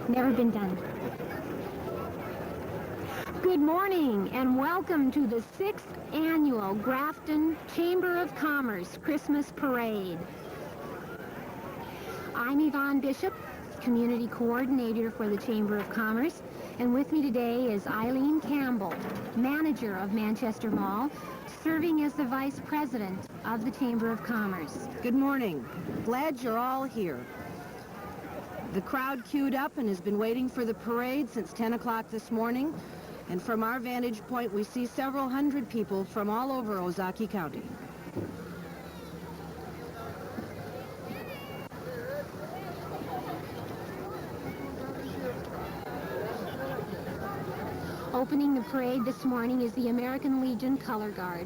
Never been done. Good morning and welcome to the 6th Annual Grafton Chamber of Commerce Christmas Parade. I'm Yvonne Bishop, Community Coordinator for the Chamber of Commerce, and with me today is Eileen Campbell, Manager of Manchester Mall, serving as the Vice President of the Chamber of Commerce. Good morning. Glad you're all here. The crowd queued up and has been waiting for the parade since 10 o'clock this morning. And from our vantage point, we see several hundred people from all over Ozaukee County. Opening the parade this morning is the American Legion Color Guard.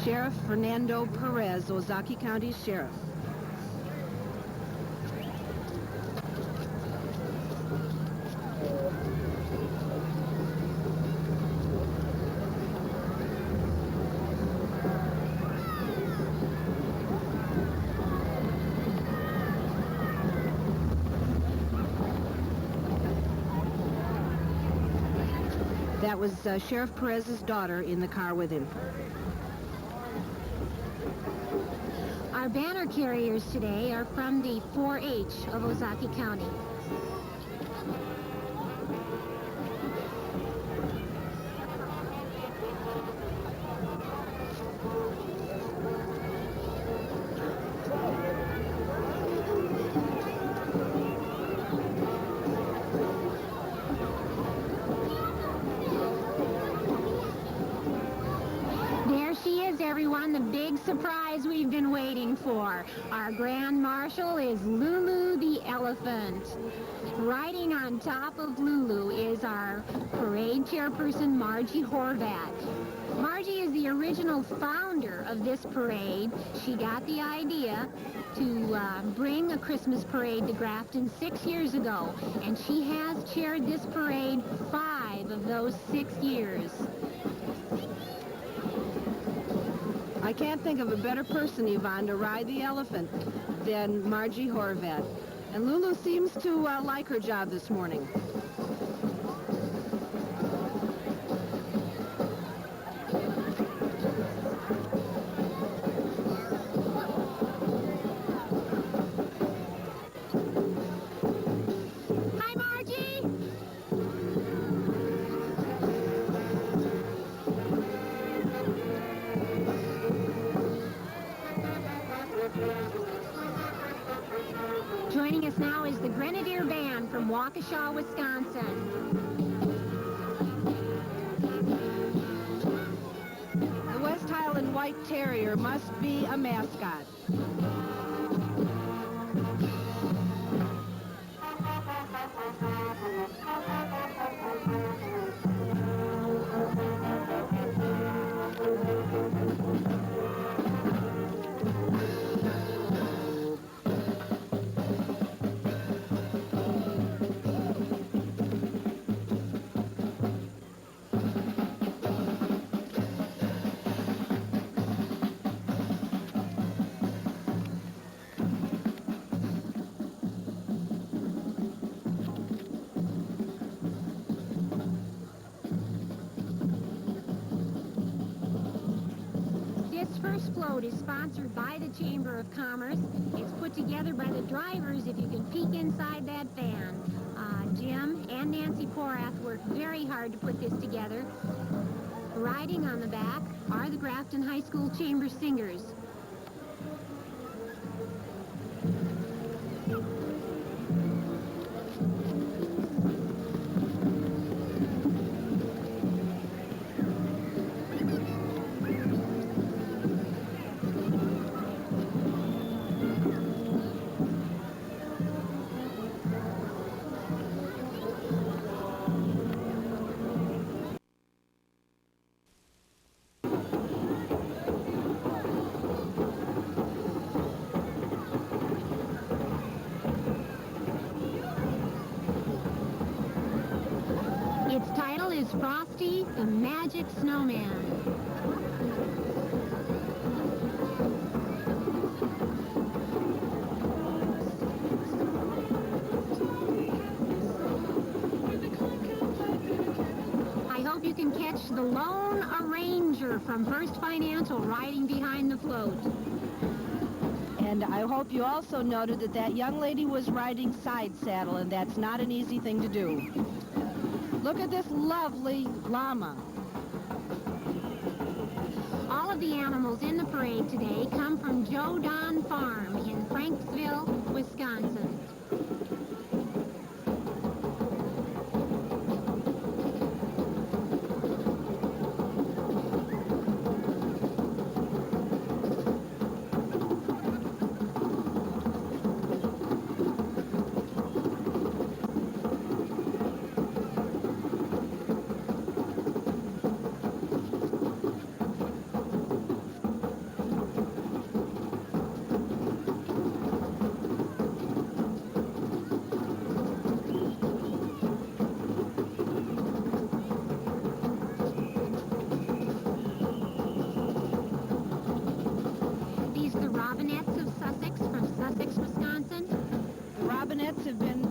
Sheriff Fernando Perez, Ozaukee County Sheriff. That was Sheriff Perez's daughter in the car with him. Our banner carriers today are from the 4-H of Ozaukee County. Everyone, the big surprise we've been waiting for. Our Grand Marshal is Lulu the elephant. Riding on top of Lulu is our parade chairperson, Margie Horvat. Margie is the original founder of this parade. She got the idea to bring a Christmas parade to Grafton 6 years ago, and she has chaired this parade 5 of those 6 years. I can't think of a better person, Yvonne, to ride the elephant than Margie Horvat. And Lulu seems to like her job this morning. Hi, Margie! Joining us now is the Grenadier Band from Waukesha, Wisconsin. The West Highland White Terrier must be a mascot. first float is sponsored by the Chamber of Commerce. It's put together by the drivers, if you can peek inside that van. Jim and Nancy Porath worked very hard to put this together. Riding on the back are the Grafton High School Chamber Singers. Its title is Frosty the Magic Snowman. I hope you can catch the Lone Arranger from First Financial riding behind the float. And I hope you also noted that that young lady was riding side saddle, and that's not an easy thing to do. Look at this lovely llama. All of the animals in the parade today come from Joe Don Farm in Franksville, Wisconsin. Have been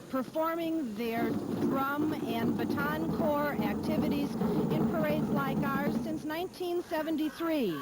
performing their drum and baton corps activities in parades like ours since 1973.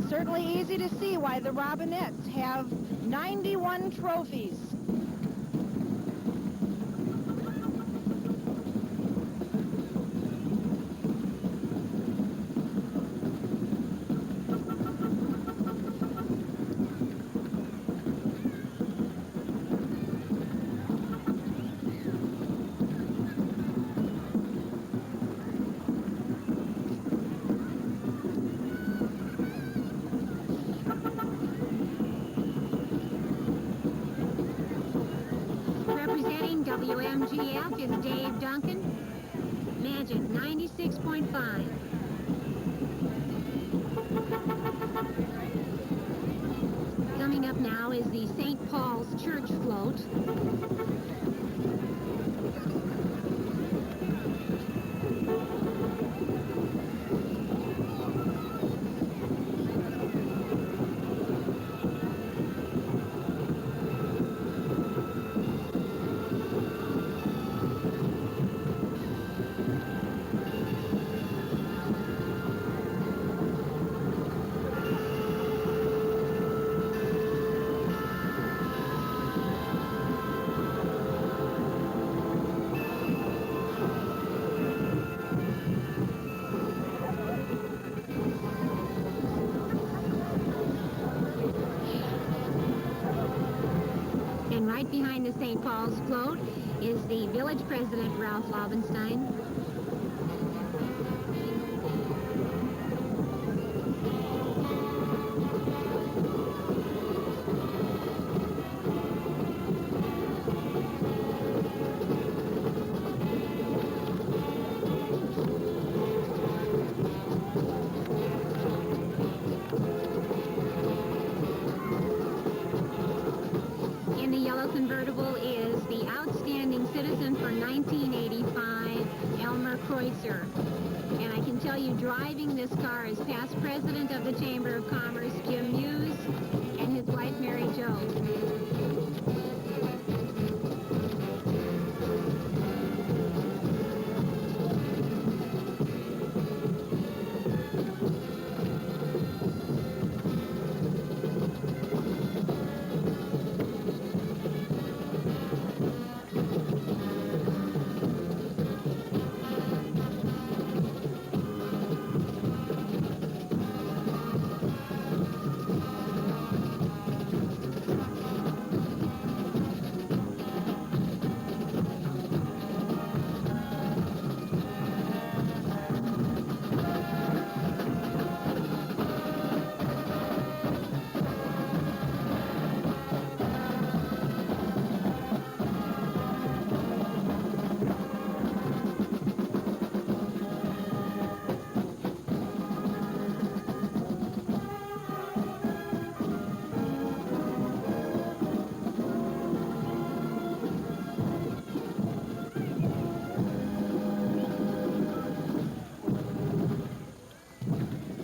Certainly easy to see why the Robinettes have 91 trophies. WMGF is Dave Duncan, Magic 96.5. Coming up now is the St. Paul's Church float. behind the St. Paul's float is the village president, Ralph Laubenstein. In the yellow convertible is the outstanding citizen for 1985, Elmer Kreutzer. And I can tell you, driving this car is past president of the Chamber of Commerce, Jim Hughes, and his wife, Mary Jo.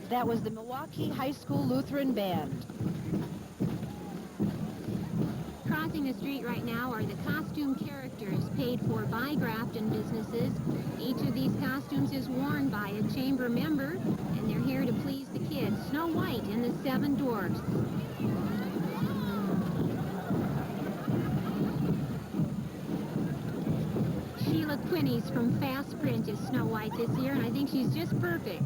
That was the Milwaukee High School Lutheran Band. Crossing the street right now are the costume characters paid for by Grafton businesses. Each of these costumes is worn by a chamber member, and they're here to please the kids. Snow White and the Seven Dwarfs. Sheila Quinney's from Fast Print is Snow White this year, and I think she's just perfect.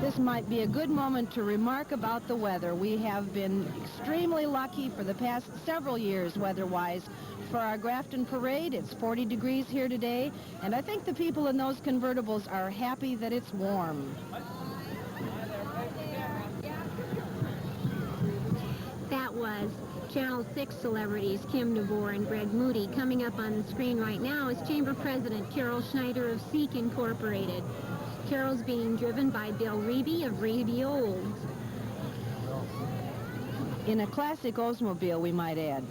This might be a good moment to remark about the weather. We have been extremely lucky for the past several years weather-wise. For our Grafton Parade, it's 40 degrees here today, and I think the people in those convertibles are happy that it's warm. That was Channel 6 celebrities Kim DeVore and Greg Moody. Coming up on the screen right now is Chamber President Carol Schneider of Seek Incorporated. Carol's being driven by Bill Reeby of Reeby Olds. In a classic Oldsmobile, we might add.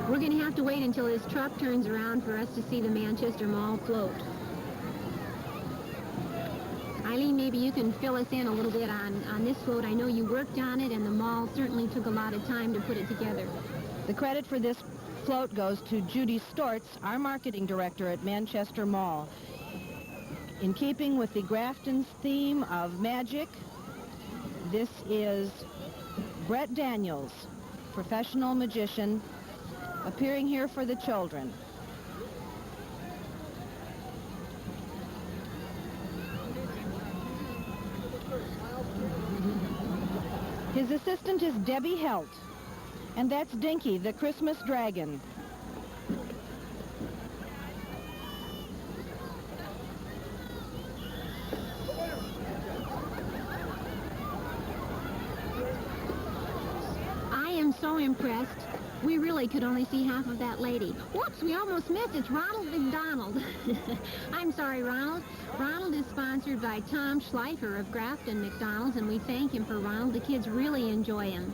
We're going to have to wait until this truck turns around for us to see the Manchester Mall float. Eileen, maybe you can fill us in a little bit on this float. I know you worked on it, and the mall certainly took a lot of time to put it together. The credit for this float goes to Judy Stortz, our marketing director at Manchester Mall. In keeping with the Grafton's theme of magic, this is Brett Daniels, professional magician, appearing here for the children. His assistant is Debbie Helt, and that's Dinky, the Christmas dragon. I am so impressed. We really could only see half of that lady. Whoops, we almost missed. It's Ronald McDonald. I'm sorry, Ronald. Ronald is sponsored by Tom Schleifer of Grafton McDonald's, and we thank him for Ronald. The kids really enjoy him.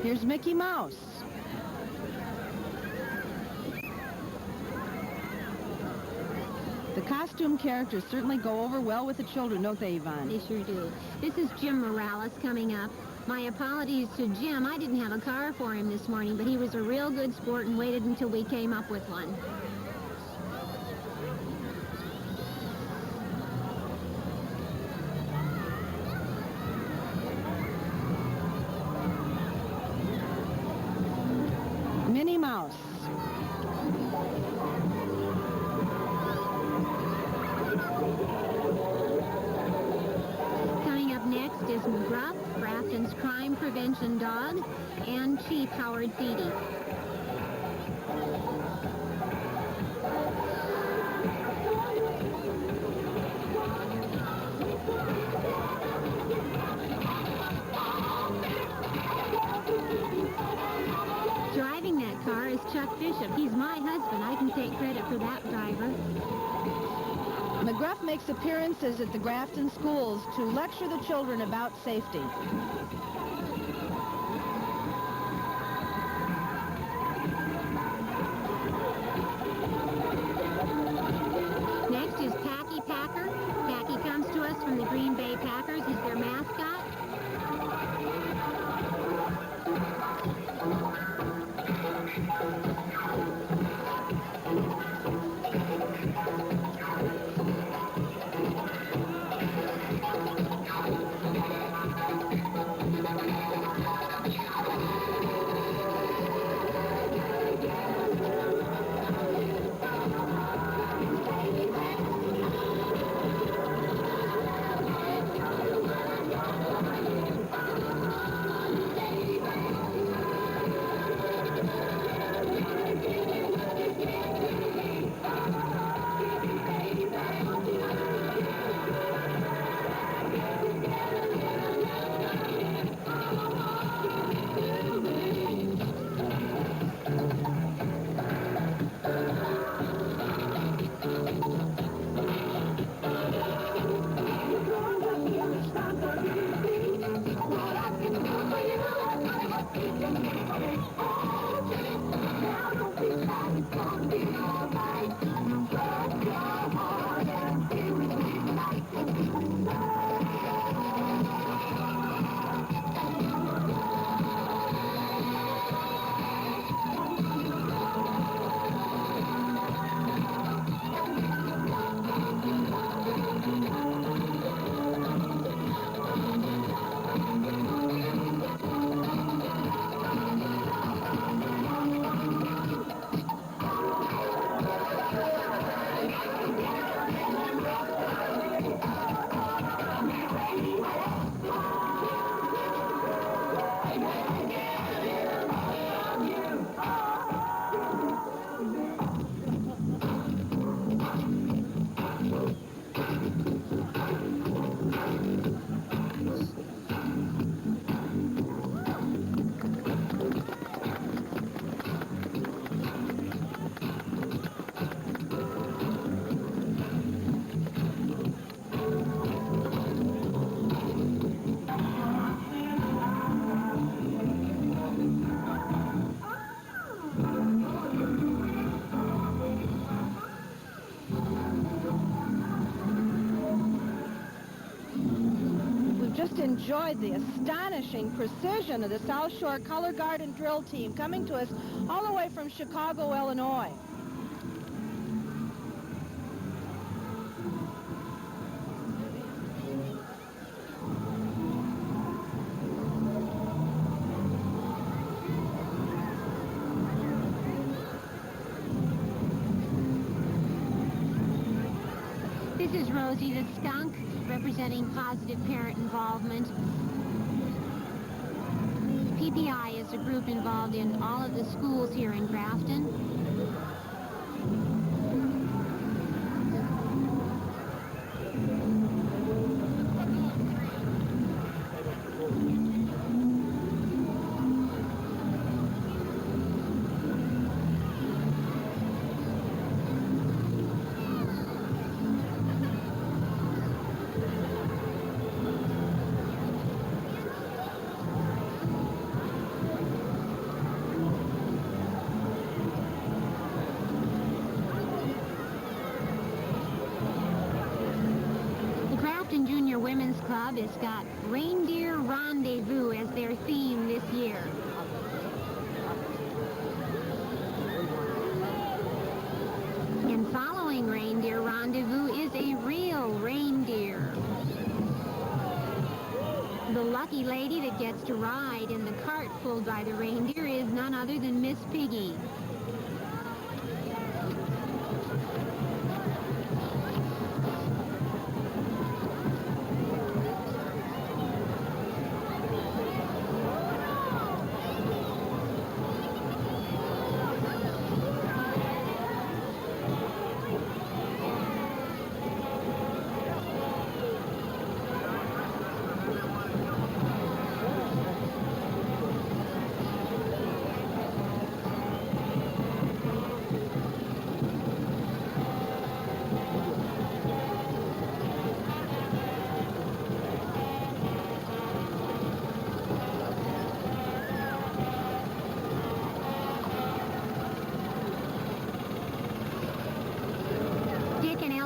Here's Mickey Mouse. The costume characters certainly go over well with the children, don't they, Yvonne? They sure do. This is Jim Morales coming up. My apologies to Jim. I didn't have a car for him this morning, but he was a real good sport and waited until we came up with one. Minnie Mouse. Coming up next is McGruff, Grafton's crime prevention dog, and Chief Howard Feedy. Driving that car is Chuck Bishop. He's my husband. I can take credit for that driver. McGruff makes appearances at the Grafton schools to lecture the children about safety. Next is Packy Packer. Packy comes to us from the Green Bay Packers. He's their mascot. Enjoyed the astonishing precision of the South Shore Color Guard and Drill Team coming to us all the way from Chicago, Illinois. This is Rosie the skunk, representing positive parent involvement. PPI is a group involved in all of the schools here in Grafton. Women's Club has got Reindeer Rendezvous as their theme this year. And following Reindeer Rendezvous is a real reindeer. The lucky lady that gets to ride in the cart pulled by the reindeer is none other than Miss Piggy.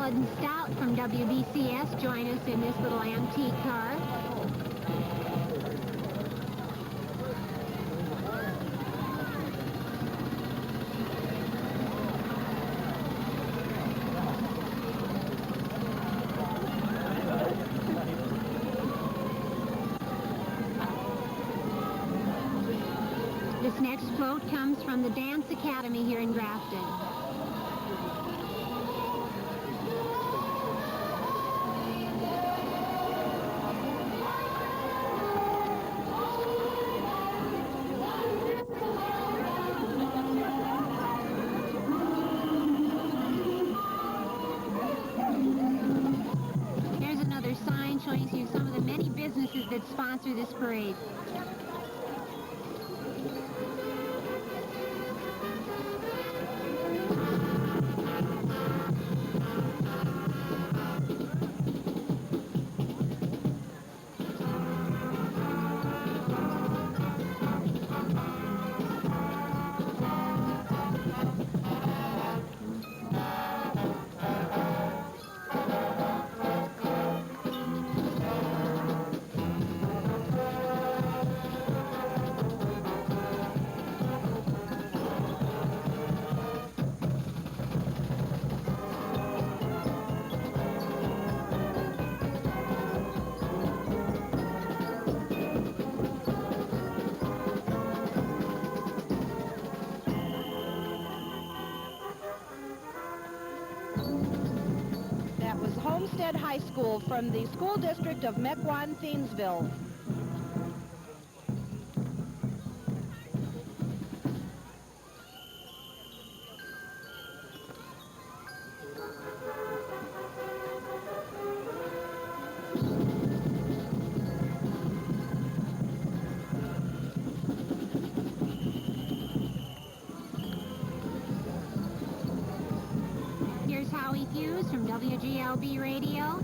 And Stout from WBCS join us in this little antique car. This next float comes from the Dance Academy here in Grafton. Showing you some of the many businesses that sponsor this parade. Homestead High School from the school district of Mequon-Thiensville. Here's Howie Hughes from WGLB Radio.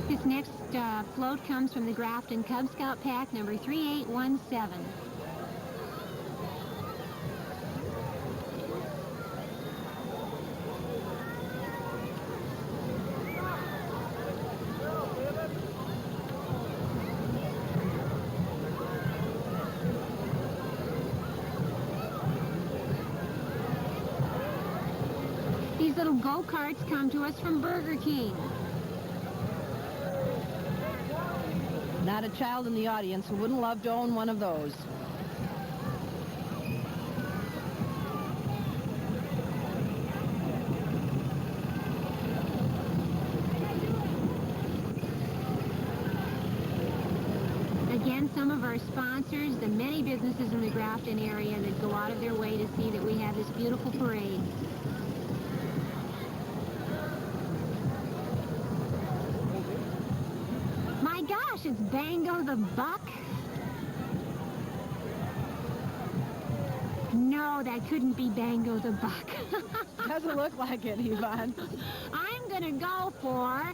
This next float comes from the Grafton Cub Scout Pack number 3817. These little go-karts come to us from Burger King. Not a child in the audience who wouldn't love to own one of those. and some of our sponsors, the many businesses in the Grafton area that go out of their way to see that we have this beautiful parade. My gosh, it's Bango the Buck. No, that couldn't be Bango the Buck. Doesn't look like it, Yvonne. I'm gonna go for...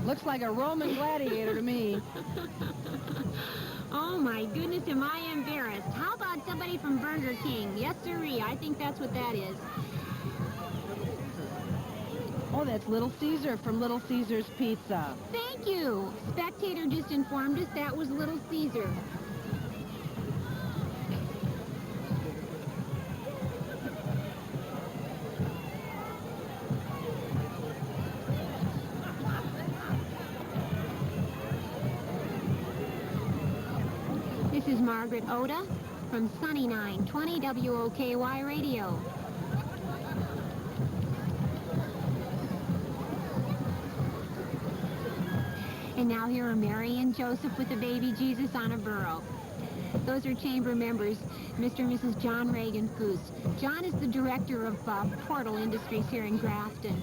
Looks like a Roman gladiator to me. Oh my goodness, am I embarrassed. How about somebody from Burger King? Yes, sirree, I think that's what that is. Oh, that's Little Caesar from Little Caesar's Pizza. Thank you. Spectator just informed us that was Little Caesar. This is Margaret Oda from Sunny 920 WOKY Radio. And now here are Mary and Joseph with the baby Jesus on a burro. Those are chamber members, Mr. and Mrs. John Reagan Foose. John is the director of Portal Industries here in Grafton.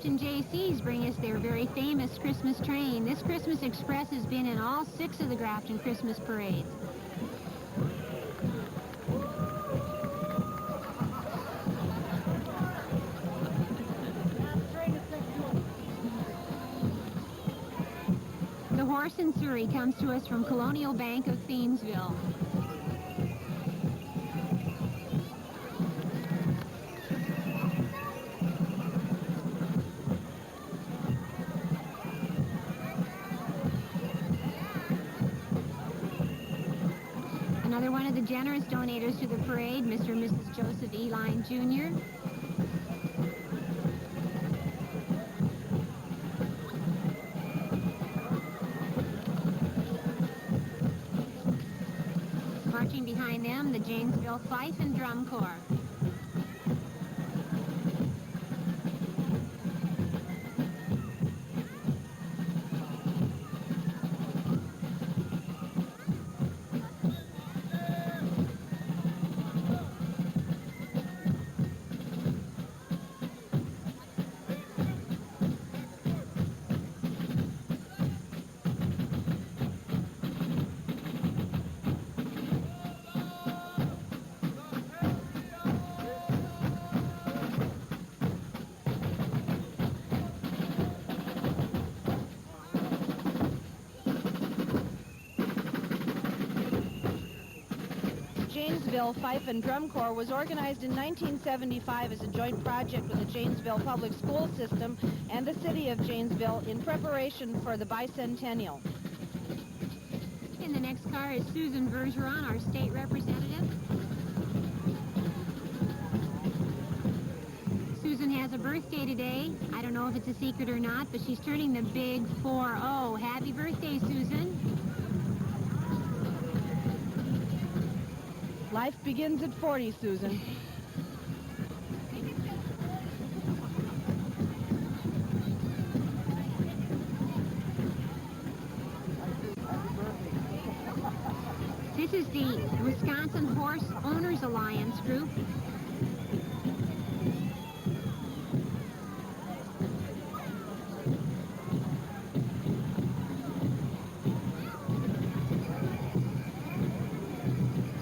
JC's bring us their very famous Christmas train. This Christmas Express has been in all 6 of the Grafton Christmas parades. The horse in Surrey comes to us from Colonial Bank of Thiensville. Another one of the generous donators to the parade, Mr. and Mrs. Joseph Eline Jr. Marching behind them, the Janesville Fife and Drum Corps. Janesville Fife and Drum Corps was organized in 1975 as a joint project with the Janesville Public School System and the City of Janesville in preparation for the bicentennial. In the next car is Susan Bergeron, our state representative. Susan has a birthday today. I don't know if it's a secret or not, but she's turning the big 4-0. Happy birthday, Susan. Life begins at 40, Susan. This is the Wisconsin Horse Owners Alliance group.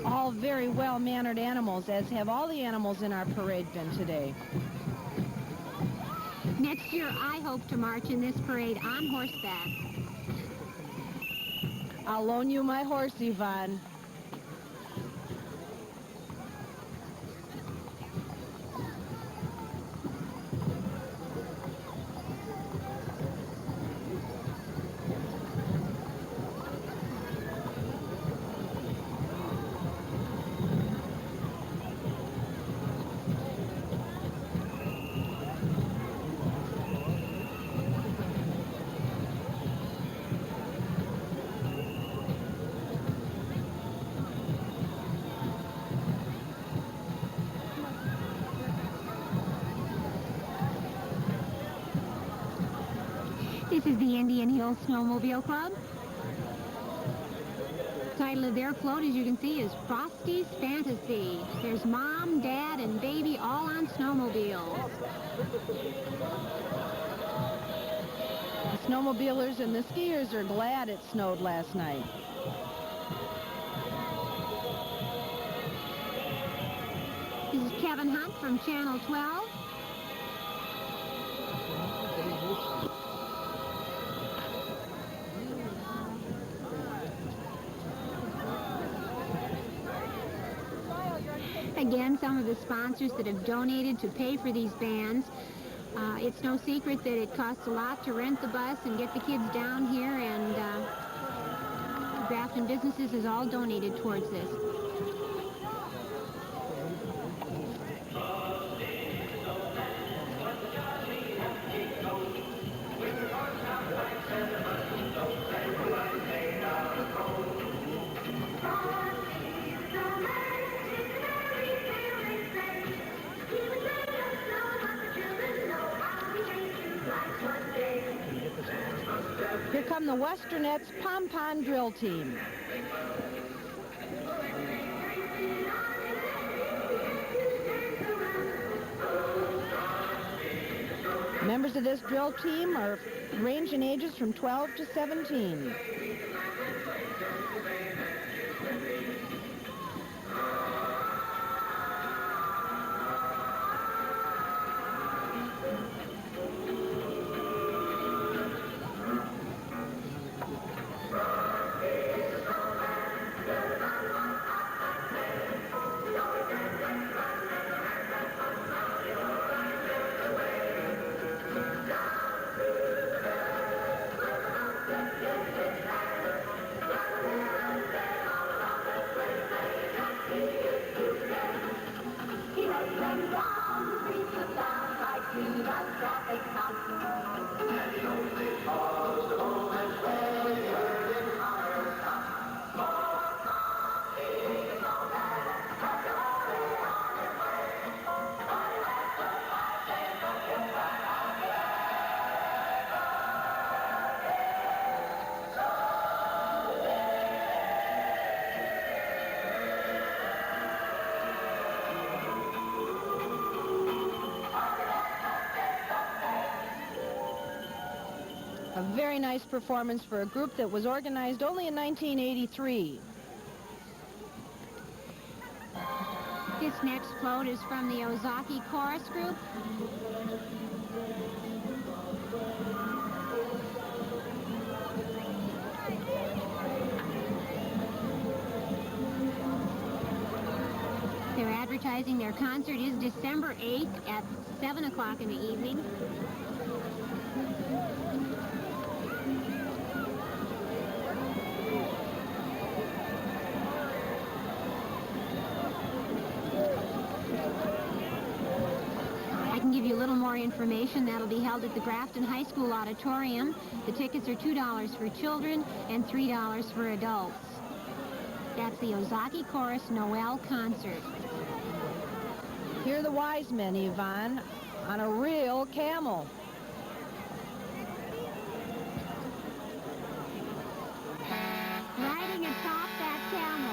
All very well-mannered animals, as have all the animals in our parade been today. Next year, I hope to march in this parade on horseback. I'll loan you my horse, Yvonne. This is the Indian Hills Snowmobile Club. The title of their float, as you can see, is Frosty's Fantasy. There's Mom, Dad, and baby all on snowmobiles. The snowmobilers and the skiers are glad it snowed last night. This is Kevin Hunt from Channel 12. Again, some of the sponsors that have donated to pay for these bands. It's no secret that it costs a lot to rent the bus and get the kids down here, and Grafton Businesses has all donated towards this. Here come the Westernettes Pom-Pom Drill Team. Members of this drill team are range in ages from 12 to 17. A very nice performance for a group that was organized only in 1983. This next float is from the Ozaki Chorus Group. They're advertising their concert is December 8th at 7 o'clock in the evening. Give you a little more information. That'll be held at the Grafton High School Auditorium. The tickets are $2 for children and $3 for adults. That's the Ozaki Chorus Noel Concert. Here are the wise men, Yvonne, on a real camel. Riding atop that camel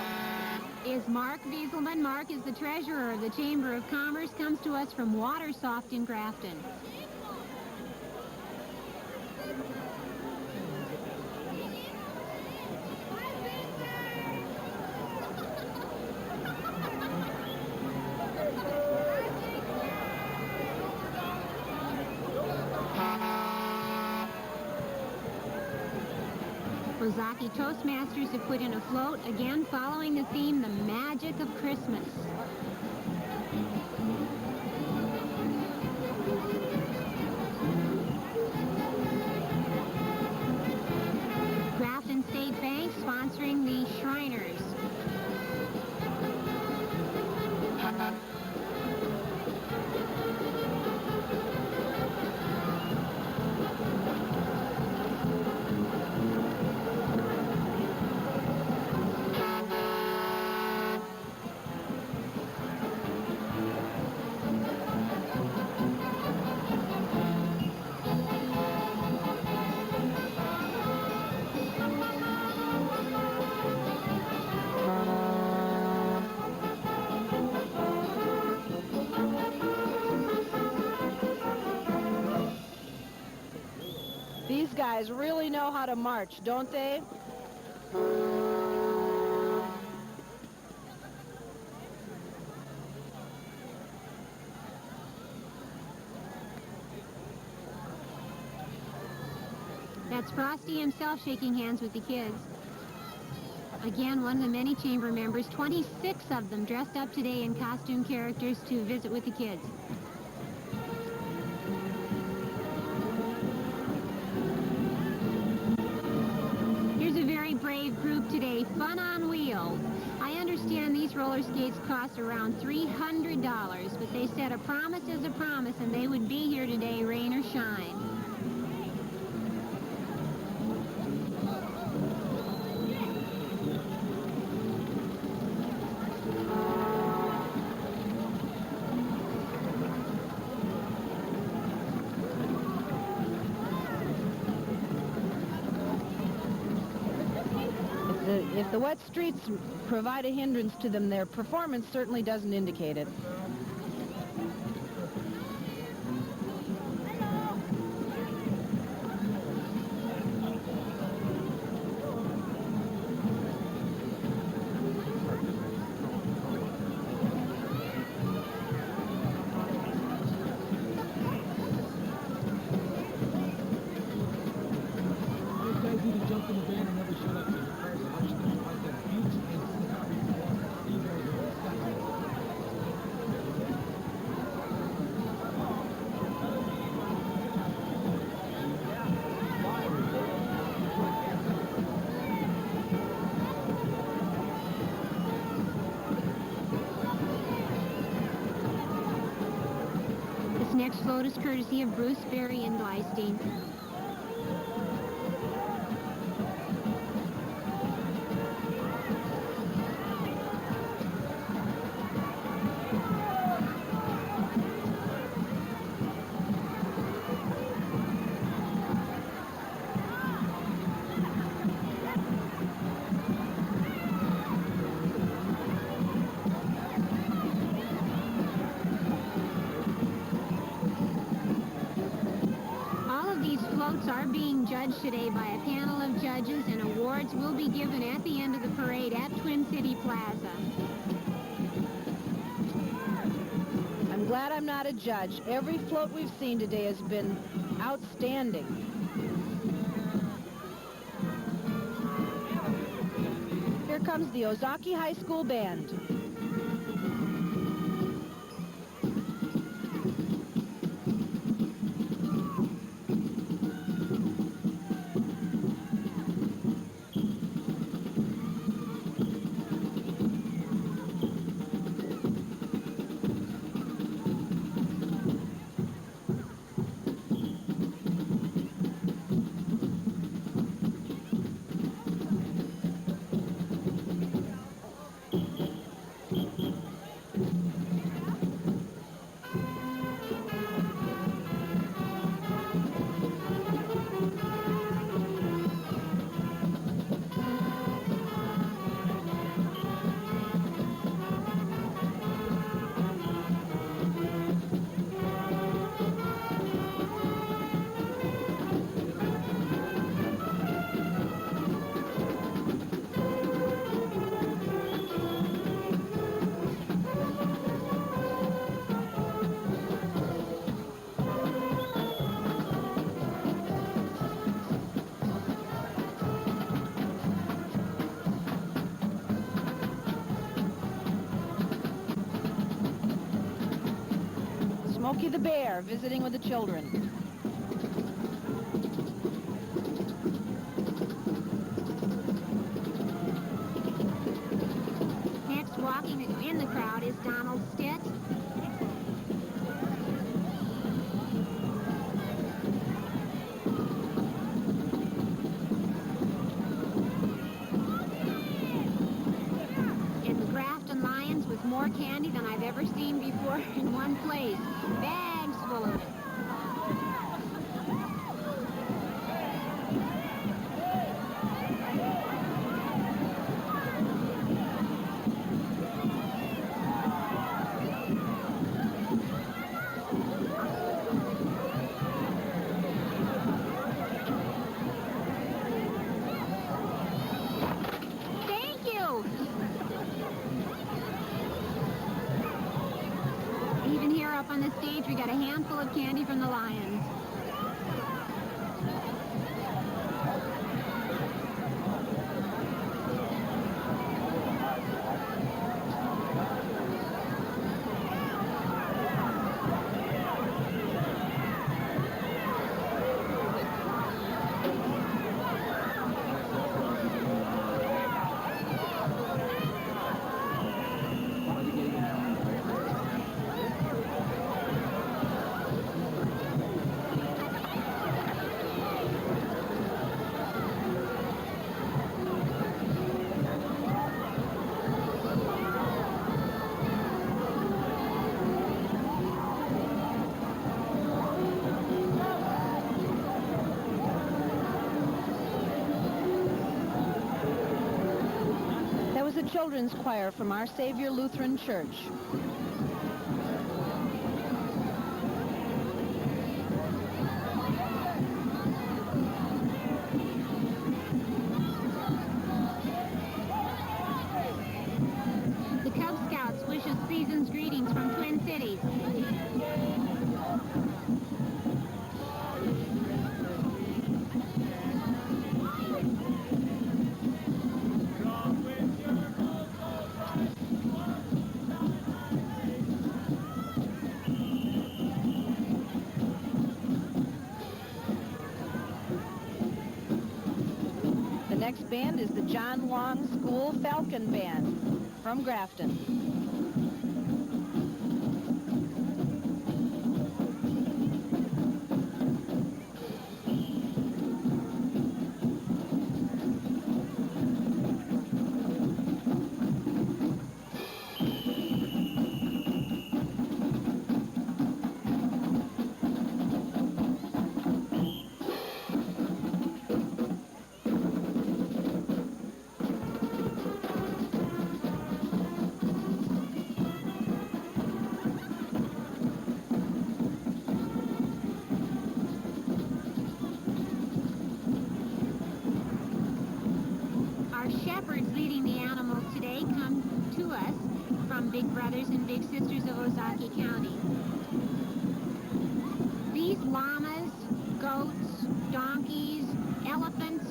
is Mark Wieselman. Mark is the treasurer of the Chamber of Commerce, comes to us from Watersoft in Grafton. Ozaki Toastmasters have put in a float, again following the theme, the magic of Christmas. Grafton State Bank sponsoring the Shriners. guys really know how to march, don't they? That's Frosty himself shaking hands with the kids. Again, one of the many chamber members, 26 of them dressed up today in costume characters to visit with the kids. Here's a very brave group today, Fun on Wheels. I understand these roller skates cost around $300, but they said a promise is a promise, and they would be here today, rain or shine. If the wet streets provide a hindrance to them, their performance certainly doesn't indicate it. Next float is courtesy of Bruce, Berry, and Gleistein. Are being judged today by a panel of judges, and awards will be given at the end of the parade at Twin City Plaza. I'm glad I'm not a judge. Every float we've seen today has been outstanding. Here comes the Ozaki High School Band. Smokey the Bear visiting with the children. Next, walking in the crowd is Donald Stitt. And the Grafton Lions with more candy than I've ever seen before in one place. Bags full of it. on the stage. We got a handful of candy from the Lions. The children's choir from Our Savior Lutheran Church. The Cub Scouts wish us season's greetings from Twin Cities. The next band is the John Long School Falcon Band from Grafton. Shepherds leading the animals today come to us from Big Brothers and Big Sisters of Ozaukee County. These llamas, goats, donkeys, elephants,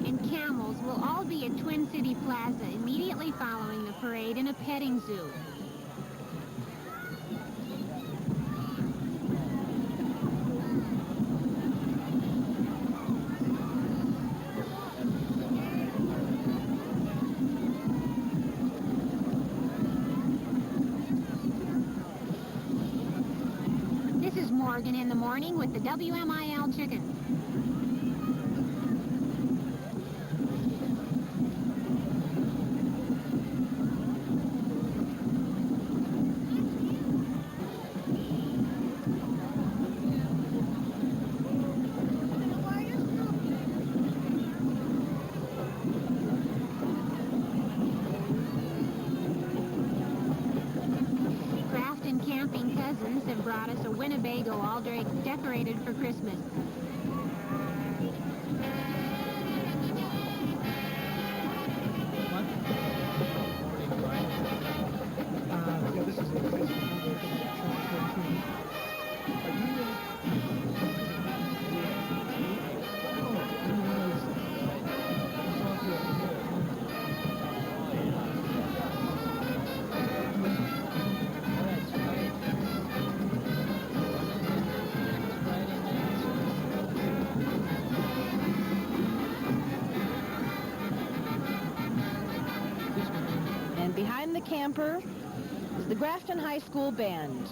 and camels will all be at Twin City Plaza immediately following the parade in a petting zoo. Morgan in the morning with the WMIL chicken. Camping cousins have brought us a Winnebago all decorated for Christmas. This is Behind the camper is the Grafton High School Band.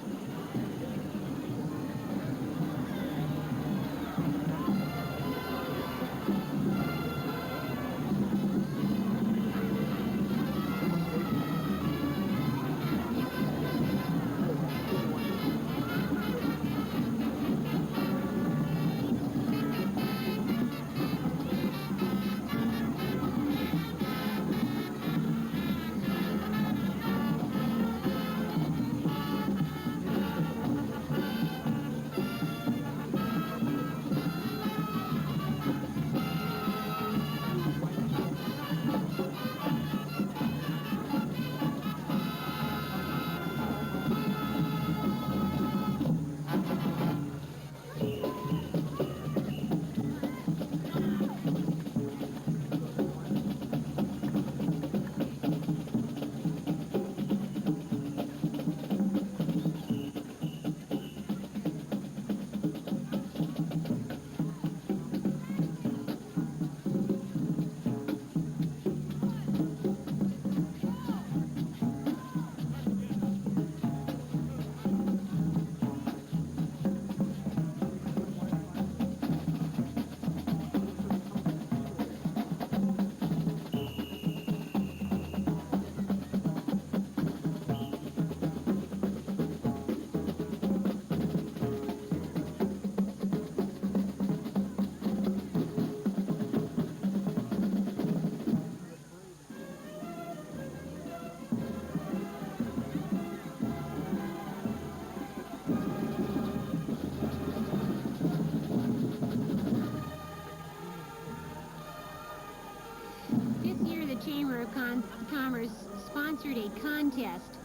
a contest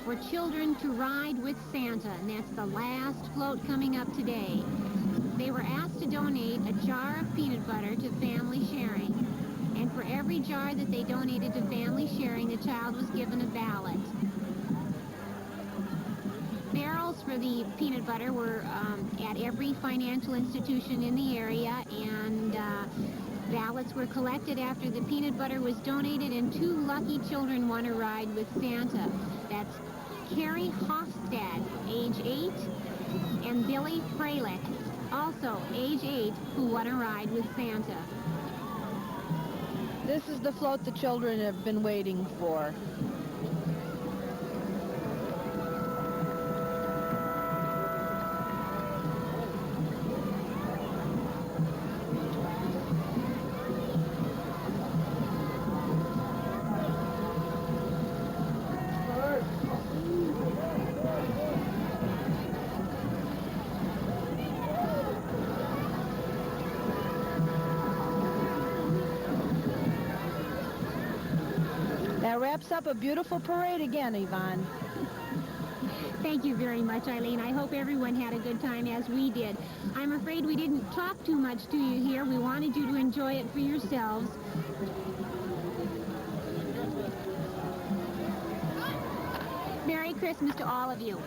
for children to ride with Santa, and that's the last float coming up today. They were asked to donate a jar of peanut butter to Family Sharing, and for every jar that they donated to Family Sharing, the child was given a ballot. Barrels for the peanut butter were at every financial institution in the area, and ballots were collected after the peanut butter was donated, and 2 lucky children won a ride with Santa. That's Carrie Hofstad, age 8, and Billy Freilich, also age 8, who won a ride with Santa. This is the float the children have been waiting for. That wraps up a beautiful parade again, Yvonne. Thank you very much, Eileen. I hope everyone had a good time as we did. I'm afraid we didn't talk too much to you here. We wanted you to enjoy it for yourselves. Merry Christmas to all of you.